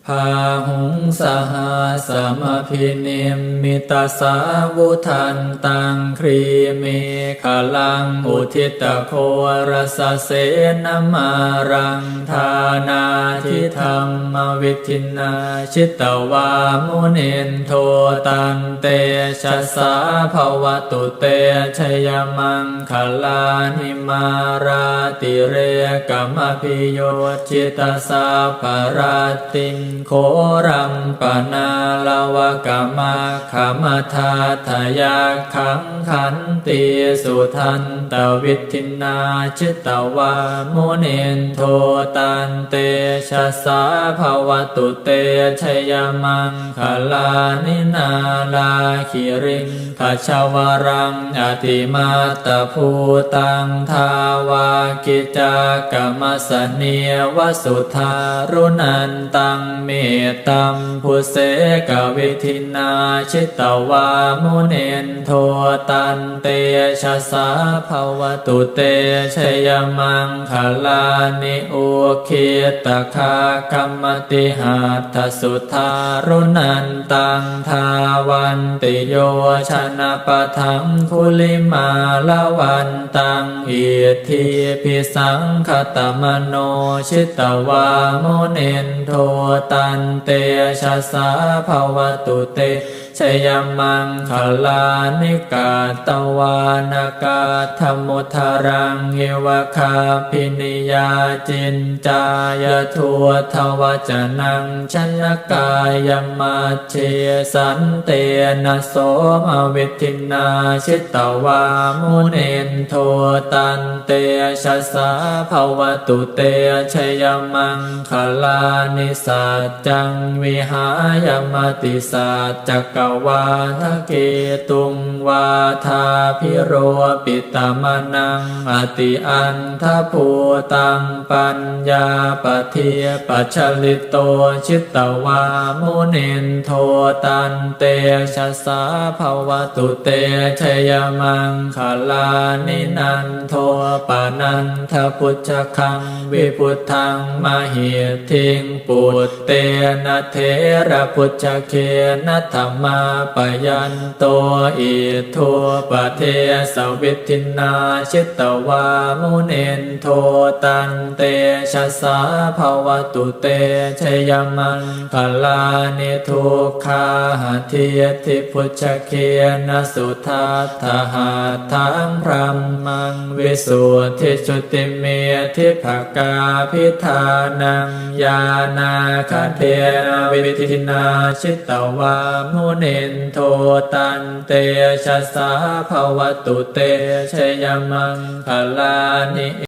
พาหุงสหาสมพินิมมิตาสาวุทันตังครีเมขลังอุทิตโครสเสนมารังทานาทิธรรมวิทินาชิตวามุนินโทตันเตชะสาภวตุเตชยมังคลานิมาราติเรกมพิโยจิตสาภราติงโครัมปนาลวกามาขมทาทายาขังขันติสุทันตวิทินาชิตวามุนินโทตันเตชะสาภวตุเตชยมังคลานินาลาคิริงขชวรังอติมาตภูตังทาวากิจากรรมสเนียวสุธารุนันตังเมตตัมพุเสกวิทินาชิตวามุนินโทตันเตชะสาภวตุเตชยมังคลานิอุคิตคากรรมติหัตถสุธารุนันตังทาวันติโยชนะปะทังคุลิมาลวันตังอิทธิพิสังคตมโนชิตวามุนินโทตันเตชะสาภวตุเตชยมังคลานิกาตวานากาธมุทารังเอวคาพินิยาจินจายทัวทวจนังชนกายมัจเชสันเตนะโสมวิทินาชิตวามุนินโทตันเตชะสาภวตุเตชยมังคลานิสัจจังวิหายมติสัจจกวาทเกตุงวาทาพิโรปิตามนังอติอันทภูตังปัญญาปเทียปัจฉลิโตชิตวามุนินโทตันเตชะสาภวตุเตชยมังคลานินันโทปานันทพุชคังวิพุทธังมหิทิงปุตเตนะเทระพุชเคนะธรรมาปยันโตอิทัวปเทสวิทินาชิตวามุนินโทตันเตชะสาภวตุเตชยมังคลานิทุกขาหเทียทิพุชเคนะสุทัตถหาทังพรัมมังวิสุทธิจุติเมทิภกาพิธานังญาณาคเทนะวิทินาชิตวามุนินโทตันเตชะสาภวตุเตชยมังคลานิ